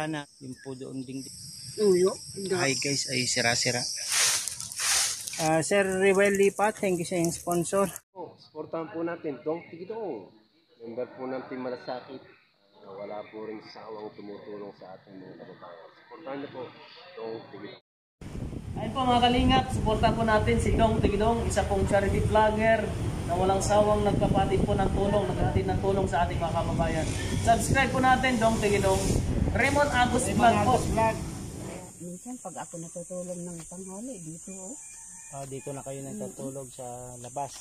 bintana. Yung po doon ding. Hi guys, ay sira-sira. Sir Rewel Lipat, thank you sa yung sponsor. Supportahan po natin Dong Tigidong, member po ng Team Malasakit, na wala po rin sawang tumutulong sa ating mga kababayan. Supportahan niyo po Dong Tigidong. Ayun po mga kalingap, supportahan po natin si Dong Tigidong, isa pong charity vlogger na walang sawang nagpapatid po ng tulong, naghahatid ng tulong sa ating mga kababayan. Subscribe po natin Dong Tigidong. Raymond Agus Vlog po. Minsan pag ako natutulog ng tanghali dito, Dito na kayo natutulog sa labas.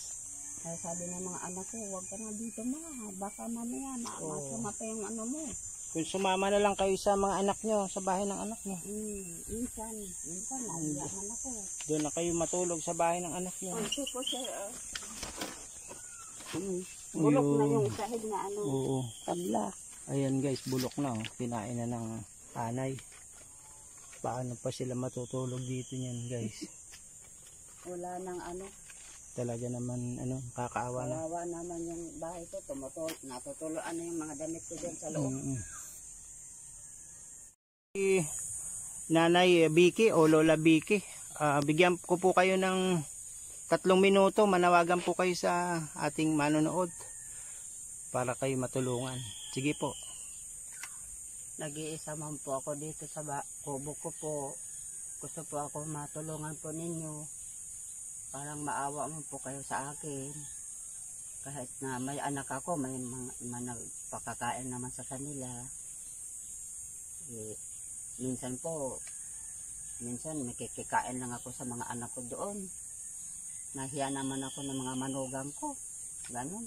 kaya sabi ng mga anak ko, huwag ka na dito baka mamaya matay yung ano mo. Kung sumama na lang kayo sa mga anak nyo, sa bahay ng anak nyo. Minsan nahiya man ako. Doon na kayo matulog sa bahay ng anak nyo. Ito po sir, bulok na yung sahig na ano, Oo. tabla. Ayan guys, bulok na. Oh. Kinain na ng anay. Paano pa sila matutulog dito niyan guys? Wala nang ano. Talaga naman kakaawa na. Kawawa naman yung bahay ko, natutuloan na yung mga damit ko dyan sa loob. Nanay Vicky o Lola Vicky, bigyan ko po kayo ng 3 minuto, manawagan po kayo sa ating manonood para kayo matulungan. Sige po. Nag-iisa man po ako dito sa kubo ko po. Gusto po ako matulungan po ninyo. Parang maawa mo po kayo sa akin. Kahit na may anak ako, may mga nagpakakain naman sa kanila. Minsan nakikikain lang ako sa mga anak ko doon. Nahiya naman ako ng mga manugang ko. Ganon.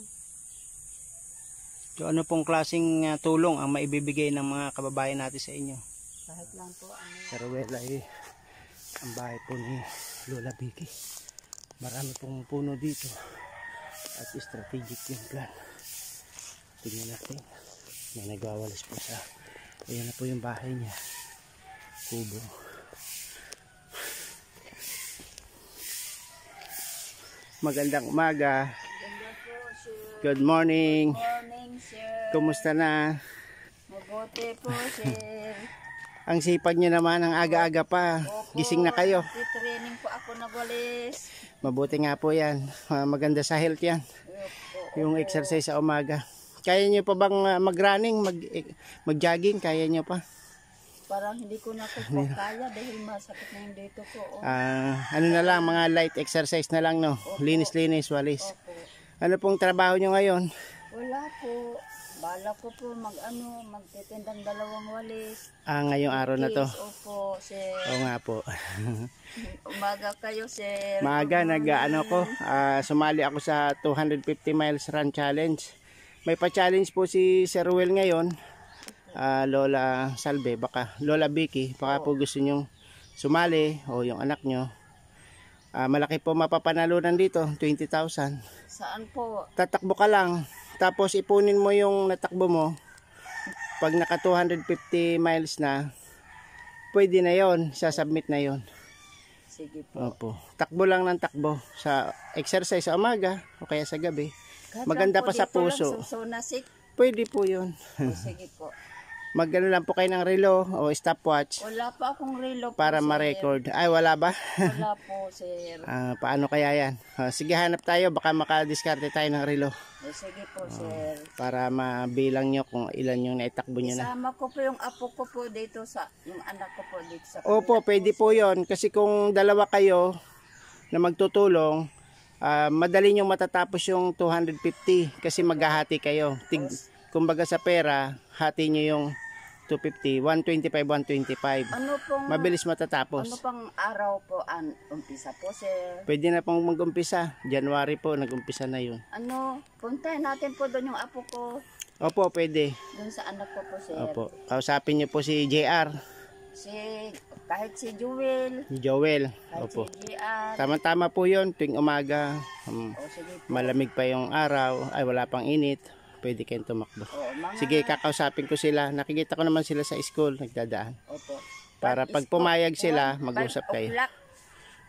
So ano pong klaseng tulong ang maibibigay ng mga kababayan natin sa inyo? Kahit lang po Sa Rowela ang bahay po ni Lola Vicky. Marami pong puno dito at strategic yung plan. Tingnan natin. May nagwawalis po sa. Ayan na po yung bahay niya. Kubo. Magandang umaga. Good morning. Good morning, sir. Kumusta na? Mabuti po, sir. Ang sipag niyo naman, ang aga-aga pa. Gising na kayo. Training po ako nagwalis. Mabuti nga po yan. Maganda sa health yan. Yung exercise sa umaga. Kaya nyo pa bang mag-running, mag-jogging? Kaya nyo pa? Parang hindi ko na po kaya dahil masakit na yung dito ko. Ano na lang, mga light exercise na lang, no? Linis-linis, walis. Ano pong trabaho nyo ngayon? Wala po. Bala ko po magtitindang 2 walis. Ngayong araw na to? Opo, sir. Oo nga po. Umaga kayo, sir. Maaga, sumali ako sa 250 miles run challenge. May pa-challenge po si Sir Will ngayon. Lola Salve, Lola Vicky, baka po gusto nyong sumali o yung anak nyo. Malaki po mapapanalunan dito, 20,000. Saan po? Tatakbo ka lang, tapos ipunin mo yung natakbo mo. Pag naka 250 miles na, pwede na yon, sasubmit na yon. Sige po. Opo. Takbo lang ng takbo sa exercise sa umaga o kaya sa gabi. Maganda pa sa puso. Pwede po yun. Sige po. Magano lang po kayo ng relo o stopwatch. Wala pa akong relo po, para ma-record. Ay, wala ba? Wala po, sir. Paano kaya yan? Sige, hanap tayo. Baka makadiskarte tayo ng relo. Sige po, sir. Para mabilang nyo kung ilan yung naitakbo nyo na. Isama ko po yung apo ko po dito yung anak ko po dito sa Opo, pwede po yun. Kasi kung dalawa kayo na magtutulong, madali nyo matatapos yung 250 kasi maghahati kayo. Kumbaga sa pera, hati nyo yung 250, 125, 125. Mabilis matatapos. Ano pang araw po umpisa po, sir? Pwede na pong mag-umpisa. January po, nag-umpisa na yun. Puntahin natin po doon yung apo ko. Opo, pwede. Doon sa anak ko po, sir. Opo, kausapin nyo po si JR. Kahit si Joel. Opo. Si JR. Tama-tama po yun, tuwing umaga. Malamig pa yung araw, ay wala pang init. Pwede kayong tumakbo. Sige, kakausapin ko sila. Nakikita ko naman sila sa school, nagdadaan. Opo. Para pag pumayag sila, mag-usap kayo.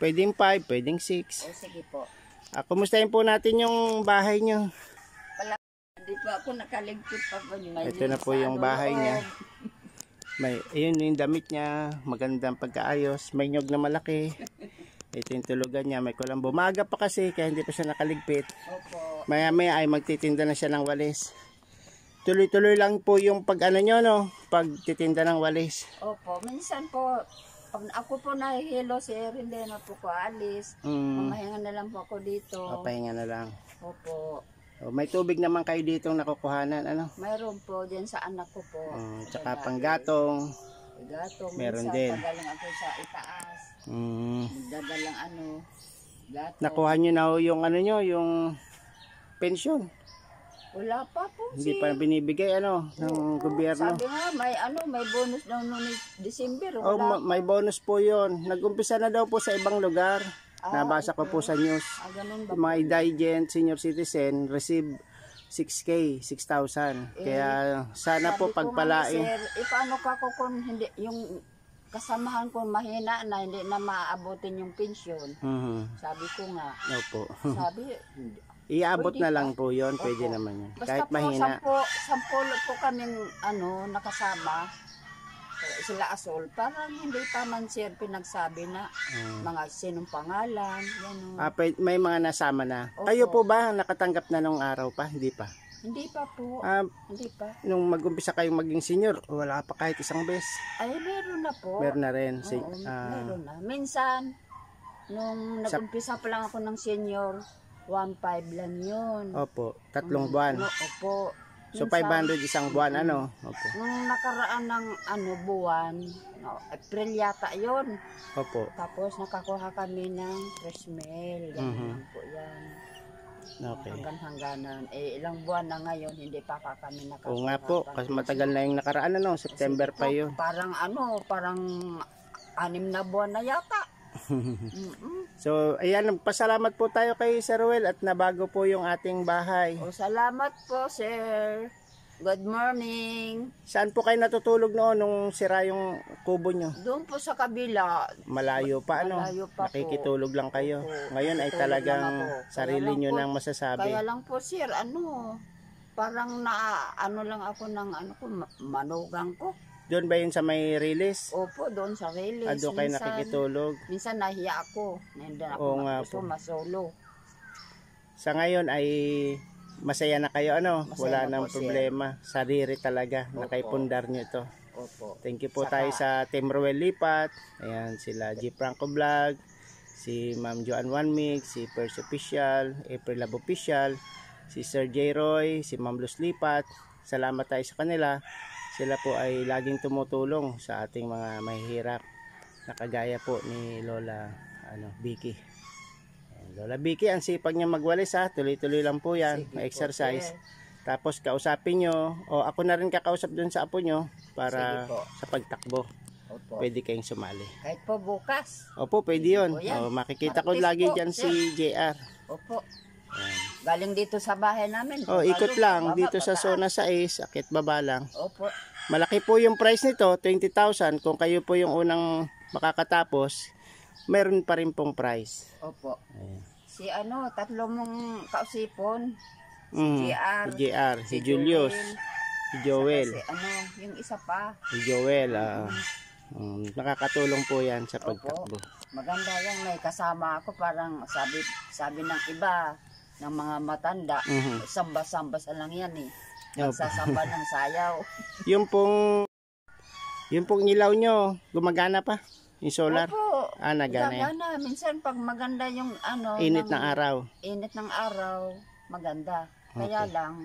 Pwedeng 5, pwedeng 6. Sige po. Kumustahin po natin yung bahay nyo. Hindi po ako nakaligpit pa po. Ito na po yung bahay niya. Ayun yung damit niya, magandang pagkaayos, may nyog na malaki. Ito yung tulugan niya, may kulambo. Maaga pa kasi, kaya hindi pa siya nakaligpit. Opo. Maya-maya ay magtitinda na siya ng walis. Tuloy-tuloy lang po yung pag ano nyo, no? Pagtitinda ng walis. Opo. Minsan po, pag ako po nahihilo, sir, hindi na po ko alis. Mamahinga na lang po ako dito. Papahinga na lang. Opo. May tubig naman kayo dito nakukuhanan, ano? Mayroon po dyan sa anak ko po. Tsaka panggatong. Gato. Meron minsan, din. pagaling ako sa itaas. Magdadalang gato. Nakuha nyo na yung ano nyo, yung pensyon. Wala pa po, Hindi sir. pa binibigay, ano, ng gobyerno. Sabi nga, may bonus daw noong December. Oh, may bonus po yon. Nag-umpisa na daw po sa ibang lugar. Nabasa ko po sa news. Ganun ba? Yung mga indigent, senior citizen, receive 6K, 6,000. Kaya sana po Sabi ko nga, pagpalain. sir, paano ka ko kung hindi, yung kasamahan ko mahina na, hindi na maaabotin yung pensyon. Sabi ko nga, Opo. sabi, Iabot Pwede na pa. lang po yon, pwede Opo. naman yun. basta Kahit po, mahina. sampo po kaming nakasama. Sila Asol, parang hindi pa man sir pinagsabi na mga sinong pangalan, gano'n. May mga nasama na. Opo. Kayo po ba nakatanggap na nung araw pa? Hindi pa. Hindi pa po, hindi pa. Nung mag-umpisa kayong maging senior, wala pa kahit isang beses. Ay, meron na po. Meron na rin. Oo, meron na. Minsan, nung nag-umpisa pa lang ako ng senior, 1.5 lang yun. Opo, 3 buwan. Opo. So Minsan, 500 isang buwan, ano? Opo. nung nakaraan ng buwan, April yata yun. Opo. Tapos nakakuha kami ng fresh mail. Ganyan po yan. Okay. Hanggan-hangganan. Ilang buwan na ngayon, hindi pa kami nakakuha. Oo nga po, kasi matagal na yung nakaraan, ano? September pa yun. Parang parang 6 na buwan na yata. So, ayan, pasalamat po tayo kay Sir Ruel at nabago po yung ating bahay. Salamat po, sir. Good morning. Saan po kayo natutulog noon nung sira yung kubo nyo? Doon po sa kabila. Malayo pa, ano? Malayo pa po. Nakikitulog lang kayo. Opo. Ngayon ay Tulog talagang lang ako. sarili Kaya lang nyo po- nang masasabi. Kaya lang po, sir, parang lang ako ng manugang ko. Doon ba yun sa may release? Opo, doon sa release. Doon kayo nakikitulog? Minsan nahiya ako. Hindi ako Oo nga gusto po. masolo. Sa ngayon ay masaya na kayo, ano? Masaya Wala na nang po, sir. problema. Sarili talaga. Opo. Nakaipundar nyo ito. Opo. Thank you po Saka- tayo sa Team Ruel Lipat. Ayan, sila G. Franco Vlog, si Ma'am Joanne Wanmig, si Percy Official, April Lab Official, si Sir J. Roy, si Ma'am Luz Lipat. Salamat tayo sa kanila. Sila po ay laging tumutulong sa ating mga mahihirap. Nakagaya po ni Lola Vicky. Ayan, Lola Vicky, ang sipag niya magwalis, ha. Tuloy-tuloy lang po yan. Sige May po, exercise. sir. Tapos kausapin nyo, o ako na rin kakausap dun sa apo nyo para Sige po. sa pagtakbo. Opo. Pwede kayong sumali. Kahit po bukas. Opo, pwede yun. po yan. O, makikita ko Martes lagi po, dyan sir. si JR. Opo. Galing dito sa bahay namin. O, ikot lang. Baba, Dito sa pataas. zona 6, akit baba lang. Opo. Malaki po yung price nito, 20,000. Kung kayo po yung unang makakatapos, meron pa rin pong price. Opo. Ayan. Si tatlo mong kausipon. Si Mm, JR. si JR, si Julius, si Joel. Si yung isa pa. Si Joel. Nakakatulong po yan sa Opo. pagtakbo. Maganda yan. May kasama ako. Parang sabi ng iba, ng mga matanda, Mhm. samba-samba sa lang yan eh. Opo. Nagsasamba ng sayaw. Yung pong ilaw nyo, gumagana pa? Yung solar? Opo. Nagana yan. Gagana. Minsan pag maganda yung Init ng araw. Init ng araw, maganda. Kaya lang,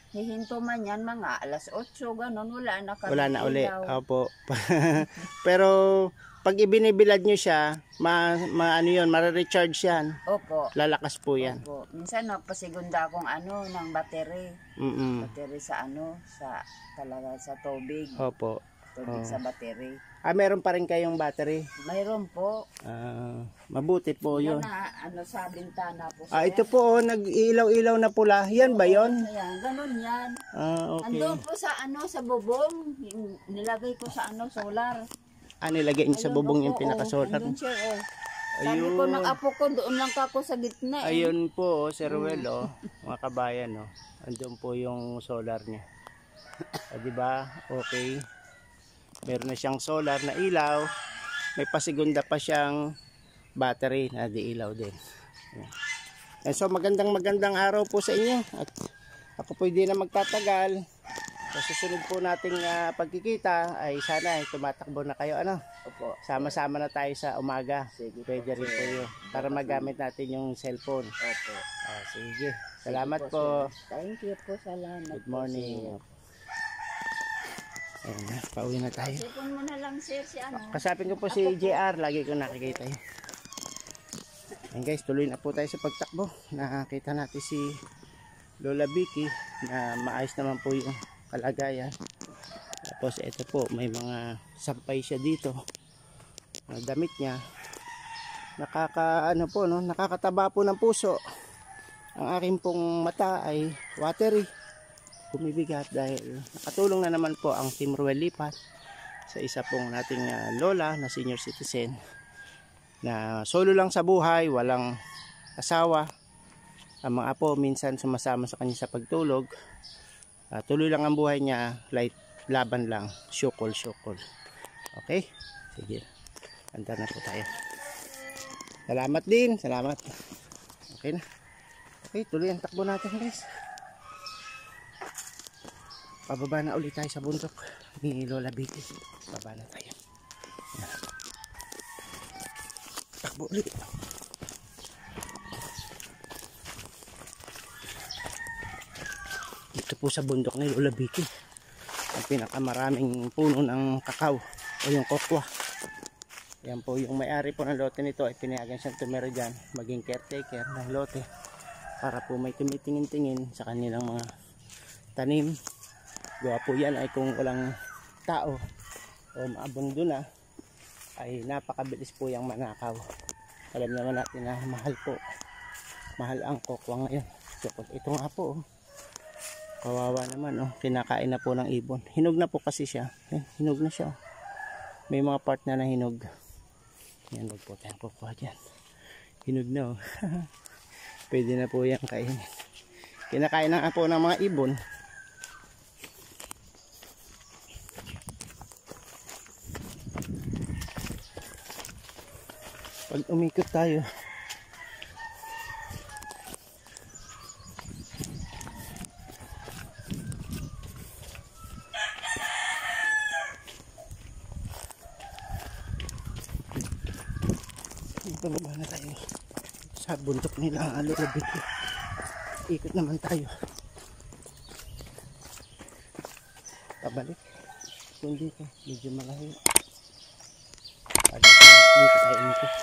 hihinto man yan mga alas 8, ganun, wala na kami Wala na uli. ilaw. Opo. Pero pag ibinibilad nyo siya, ma-recharge yan. Opo. Lalakas po yan. Opo. Minsan napasigunda akong ng battery. Mm-mm. Battery sa talaga sa tubig. Opo. Tubig sa battery. Meron pa rin kayong battery. Mayroon po. Mabuti po yun. Yan na, sa bintana po. Ito po, nag-ilaw-ilaw na pula. Yan ba yun? Ayan, ganun yan. Okay. Andun po sa sa bubong, nilagay ko sa solar. Nilagay niyo sa bubong yung pinakasolar. Andun siya, Sabi ko ng apo ko, doon lang ako sa gitna eh. Ayun po, Sir Ruel, mga kabayan, andun po yung solar niya. Di ba? Okay. Meron na siyang solar na ilaw. May pasigunda pa siyang battery na diilaw din. Ayan. So magandang araw po sa inyo. At ako po hindi na magtatagal. Sa susunod po nating pagkikita ay sana ay tumatakbo na kayo. Ano? Opo. Sama-sama na tayo sa umaga. Sige po, Pwede rin po yun. Para magamit natin yung cellphone. Opo. Sige. Salamat po. Thank you po, salamat. Good morning. Ayan na, pauwi na tayo. Sipon mo na lang sir si ano. Kasapin ko po si JR, lagi ko nakikita yun. Ayan guys, tuloy na po tayo sa pagtakbo. Nakakita natin si Lola Vicky na maayos naman po yung kalagayan. Tapos ito po, may mga sampay siya dito. Damit niya. Nakakataba po ng puso. Ang aking pong mata ay watery. Bumibigat dahil nakatulong na naman po ang Team Ruel Lipat sa isa pong nating lola na senior citizen na solo lang sa buhay, walang asawa. Ang mga apo minsan sumasama sa kanya sa pagtulog. Tuloy lang ang buhay niya, light laban lang, syukol. Okay? Sige. Handa na po tayo. Salamat din, salamat. Okay na. Okay, tuloy ang takbo natin guys. Pababa na ulit tayo sa bundok ni Lola Vicky. Baba na tayo. Yan. Takbo ulit. Dito po sa bundok ni Lola Vicky, ang pinakamaraming puno ng kakao o yung kokwa. Yan po yung may-ari po ng lote nito ay pinayagan siyang tumira dyan, maging caretaker ng lote para po may tumitingin-tingin sa kanilang mga tanim. Gawa po yan ay kung walang tao o maabundo na ay napakabilis po yung manakaw. Alam naman natin na mahal ang kokwa ngayon. So, ito nga po kawawa naman kinakain na po ng ibon. Hinog na po kasi siya. Hinog na siya. May mga part na hinog. Yan, wag po tayong kukuha dyan. Hinog na pwede na po yan kainin. Kinakain na po ng mga ibon. Pag umikot tayo pababa na tayo sa bundok nila Lola Vicky. Ikot naman tayo pabalik kung dito medyo malayo. Dito tayo umikot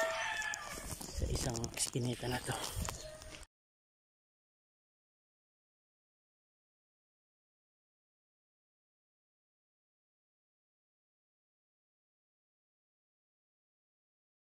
sa isang eskinita na to.